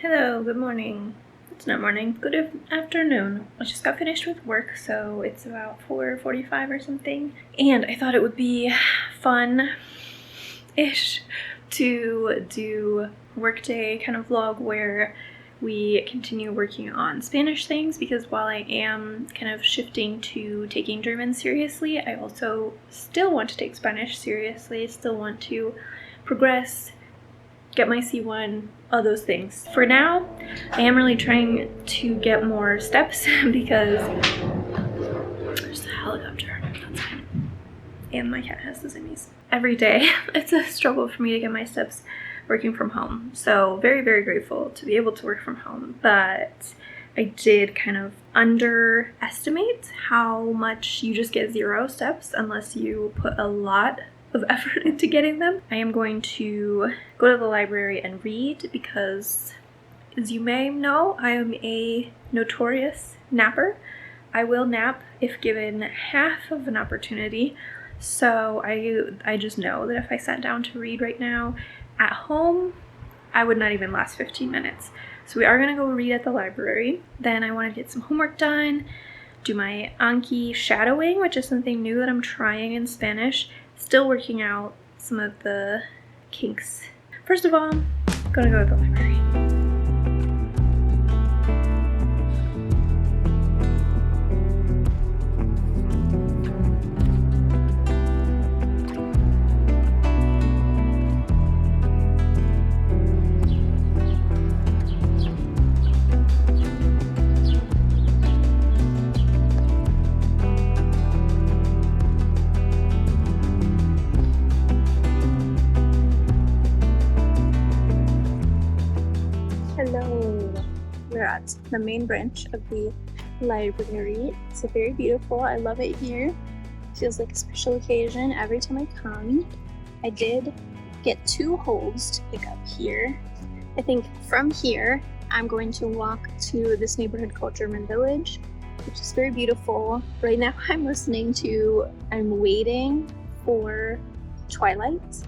Hello, good morning. It's not morning, good afternoon. I just got finished with work, so it's about 4:45 or something. And I thought it would be fun-ish to do workday kind of vlog where we continue working on Spanish things, because while I am kind of shifting to taking German seriously, I also still want to take Spanish seriously, still want to progress, get my C1, all those things. For now, I am really trying to get more steps because there's a helicopter outside and my cat has the zimmies. Every day, it's a struggle for me to get my steps working from home. So very, very grateful to be able to work from home, but I did kind of underestimate how much you just get 0 steps unless you put a lot of effort into getting them. I am going to go to the library and read because, as you may know, I am a notorious napper. I will nap if given half of an opportunity. So I just know that if I sat down to read right now at home, I would not even last 15 minutes. So we are gonna go read at the library. Then I want to get some homework done, do my Anki shadowing, which is something new that I'm trying in Spanish. Still working out some of the kinks. First of all, I'm gonna go to the library. Hello, we're at the main branch of the library. It's very beautiful. I love it here. Feels like a special occasion every time I come. I did get 2 holds to pick up here. I think from here, I'm going to walk to this neighborhood called German Village, which is very beautiful. Right now I'm waiting for Twilight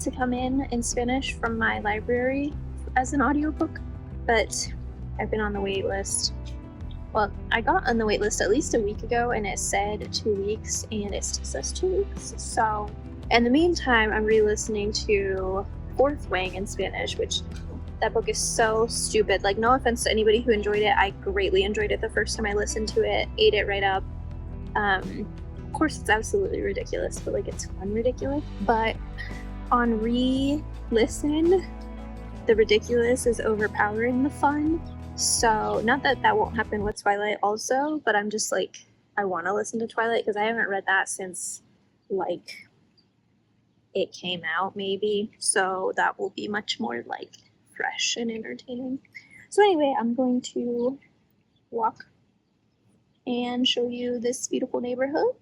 to come in Spanish from my library as an audiobook, but I've been on the wait list. Well, I got on the wait list at least a week ago and it said 2 weeks and it still says 2 weeks. So in the meantime, I'm re-listening to Fourth Wing in Spanish, which that book is so stupid. Like, no offense to anybody who enjoyed it. I greatly enjoyed it the first time I listened to it, ate it right up. Of course, it's absolutely ridiculous, but like, it's fun ridiculous. But on re-listen, the ridiculous is overpowering the fun. So not that that won't happen with Twilight also, but I'm just like, I want to listen to Twilight because I haven't read that since like it came out maybe. So that will be much more like fresh and entertaining. So anyway, I'm going to walk and show you this beautiful neighborhood.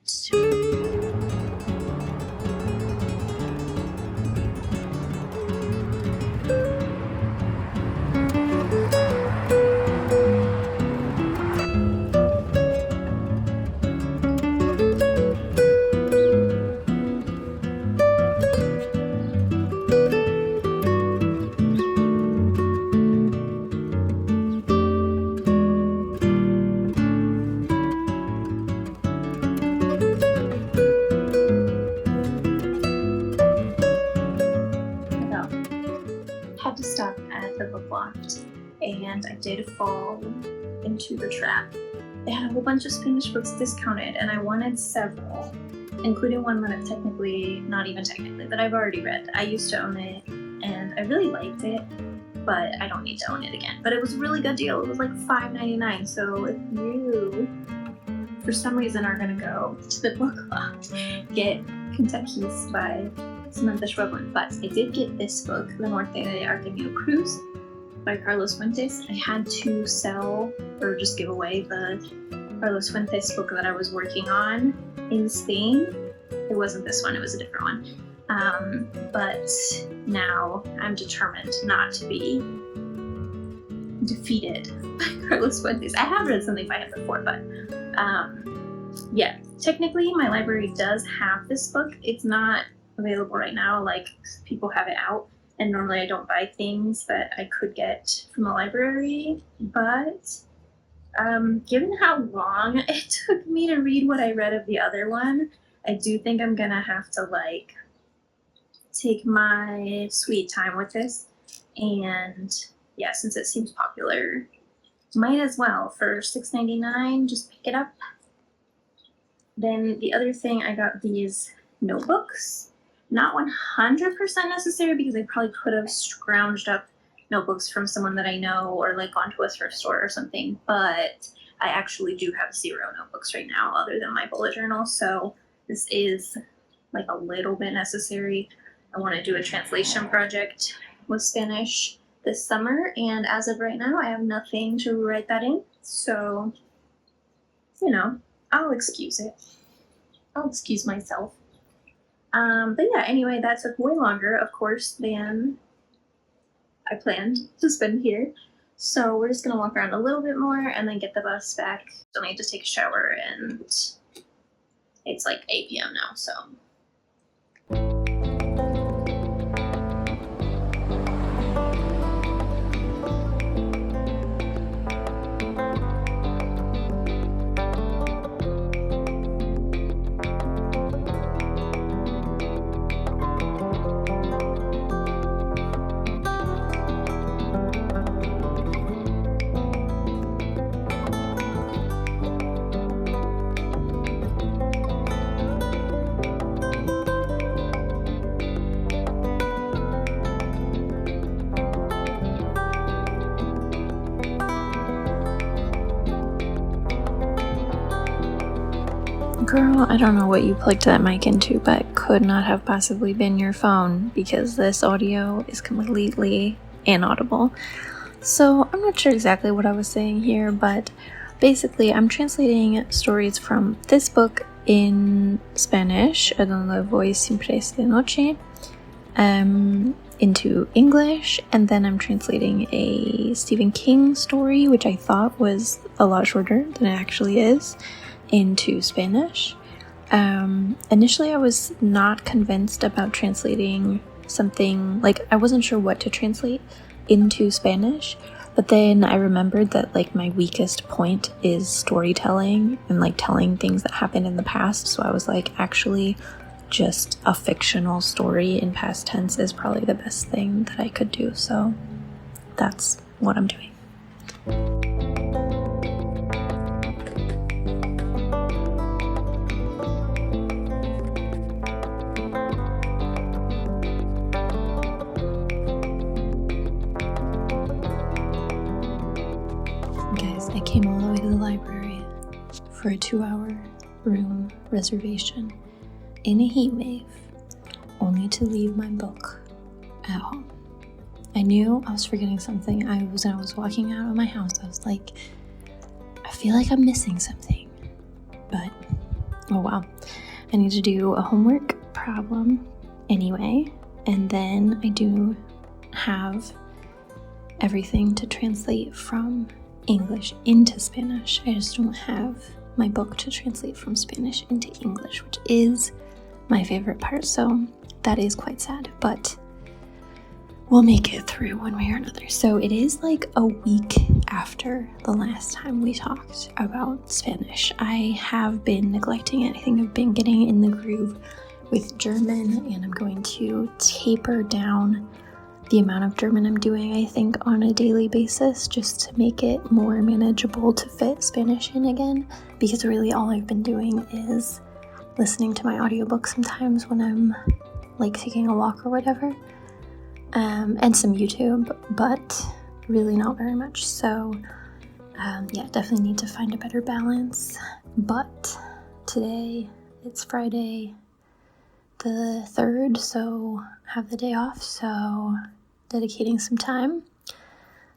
Had to stop at the book loft and I did fall into the trap. They had a whole bunch of Spanish books discounted and I wanted several, including one that I've that I've already read. I used to own it and I really liked it, but I don't need to own it again. But it was a really good deal. It was like $5.99. So if you, for some reason, are gonna go to the book loft, get Kentucky's by Samantha Schweblin. But I did get this book, The Norte de Artemio Cruz by Carlos Fuentes. I had to sell or just give away the Carlos Fuentes book that I was working on in Spain. It wasn't this one, it was a different one. But now I'm determined not to be defeated by Carlos Fuentes. I have read something by him before, but yeah, technically my library does have this book. It's not available right now, like people have it out, and normally I don't buy things that I could get from the library, but given how long it took me to read what I read of the other one, I do think I'm gonna have to like take my sweet time with this. And yeah, since it seems popular, might as well for $6.99 just pick it up. Then the other thing, I got these notebooks. Not 100% necessary because I probably could have scrounged up notebooks from someone that I know or like gone to a thrift store or something, but I actually do have 0 notebooks right now other than my bullet journal, so this is like a little bit necessary. I want to do a translation project with Spanish this summer, and as of right now I have nothing to write that in, so you know, I'll excuse it. I'll excuse myself. But yeah, anyway, that took way longer, of course, than I planned to spend here. So we're just gonna walk around a little bit more and then get the bus back. Still need to take a shower, and it's like 8 p.m. now, so. Girl, I don't know what you plugged that mic into, but could not have possibly been your phone because this audio is completely inaudible. So I'm not sure exactly what I was saying here, but basically I'm translating stories from this book in Spanish, Donde voy siempre es de noche, into English, and then I'm translating a Stephen King story, which I thought was a lot shorter than it actually is, into Spanish. Initially I was not convinced about translating something, like I wasn't sure what to translate into Spanish, but then I remembered that like my weakest point is storytelling and like telling things that happened in the past, so I was like, actually just a fictional story in past tense is probably the best thing that I could do, so that's what I'm doing. Guys, I came all the way to the library for a 2-hour room reservation in a heat wave, only to leave my book at home. I knew I was forgetting something. When I was walking out of my house, I was like, I feel like I'm missing something. But, oh well. I need to do a homework problem anyway, and then I do have everything to translate from English into Spanish. I just don't have my book to translate from Spanish into English, which is my favorite part, so that is quite sad, but we'll make it through one way or another. So it is like a week after the last time we talked about Spanish. I have been neglecting it. I think I've been getting in the groove with German, and I'm going to taper down the amount of German I'm doing, I think, on a daily basis, just to make it more manageable to fit Spanish in again, because really all I've been doing is listening to my audiobook sometimes when I'm like taking a walk or whatever, and some YouTube, but really not very much. So yeah, definitely need to find a better balance. But today it's Friday the 3rd, so have the day off, so dedicating some time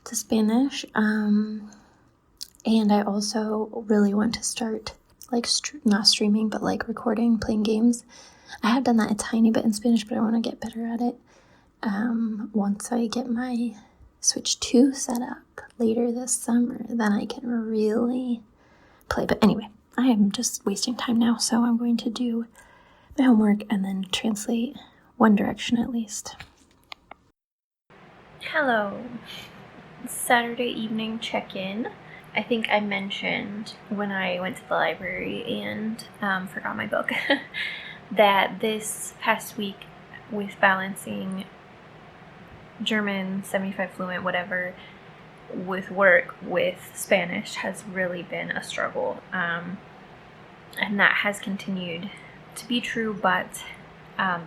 to Spanish, and I also really want to start like not streaming, but like recording, playing games. I have done that a tiny bit in Spanish, but I want to get better at it once I get my Switch 2 set up later this summer. Then I can really play. But anyway, I am just wasting time now, so I'm going to do my homework and then translate One Direction at least. Hello. Saturday evening check-in. I think I mentioned when I went to the library and forgot my book that this past week with balancing German, 75 fluent, whatever, with work, with Spanish has really been a struggle. And that has continued to be true, but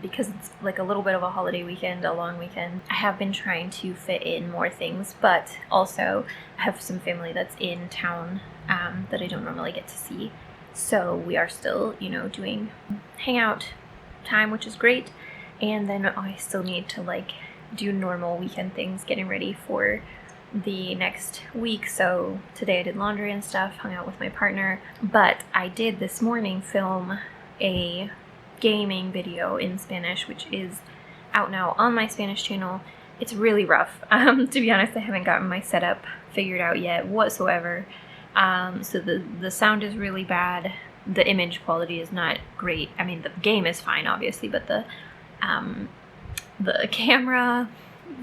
because it's like a little bit of a holiday weekend, a long weekend, I have been trying to fit in more things, but also I have some family that's in town that I don't normally get to see. So we are still, doing hangout time, which is great. And then I still need to do normal weekend things, getting ready for the next week. So today I did laundry and stuff, hung out with my partner, but I did this morning film a gaming video in Spanish, which is out now on my Spanish channel. It's really rough. To be honest, I haven't gotten my setup figured out yet whatsoever. So the sound is really bad. The image quality is not great. I mean, the game is fine, obviously, but the camera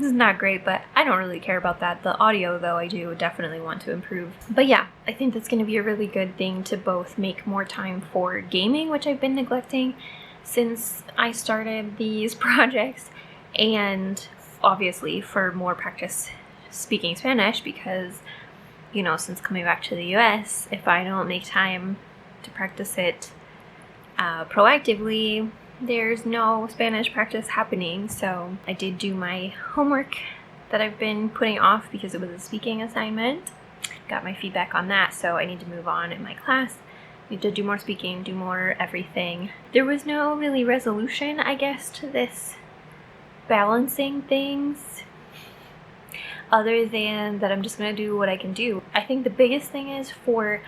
is not great, but I don't really care about that. The audio, though, I do definitely want to improve. But yeah, I think that's going to be a really good thing to both make more time for gaming, which I've been neglecting since I started these projects, and obviously for more practice speaking Spanish, because, since coming back to the US, if I don't make time to practice it proactively, there's no Spanish practice happening. So I did do my homework that I've been putting off because it was a speaking assignment. Got my feedback on that, so I need to move on in my class. Need to do more speaking, do more everything. There was no really resolution, I guess, to this balancing things, other than that I'm just gonna do what I can do. I think the biggest thing is for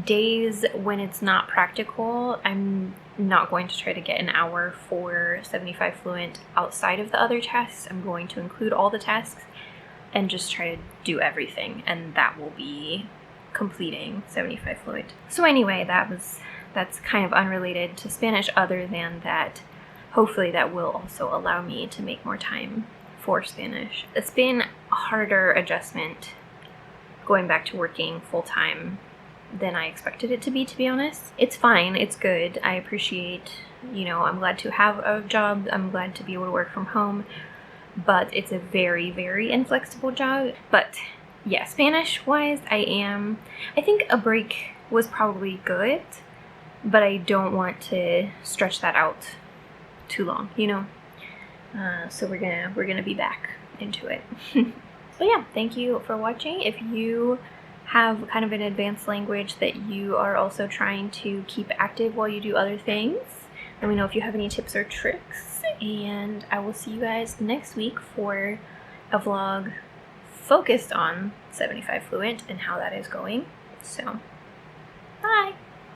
days when it's not practical, I'm not going to try to get an hour for 75 fluent outside of the other tasks. I'm going to include all the tasks and just try to do everything, and that will be completing 75 fluent. So anyway, that's kind of unrelated to Spanish, other than that hopefully that will also allow me to make more time for Spanish. It's been a harder adjustment going back to working full-time than I expected it to be honest. It's fine, it's good. I appreciate, I'm glad to have a job, I'm glad to be able to work from home, but it's a very, very inflexible job. But yeah, Spanish-wise, I think a break was probably good, but I don't want to stretch that out too long, so we're gonna be back into it. But yeah, thank you for watching. If you have kind of an advanced language that you are also trying to keep active while you do other things, let me know if you have any tips or tricks, and I will see you guys next week for a vlog focused on 75 fluent and how that is going. So, bye!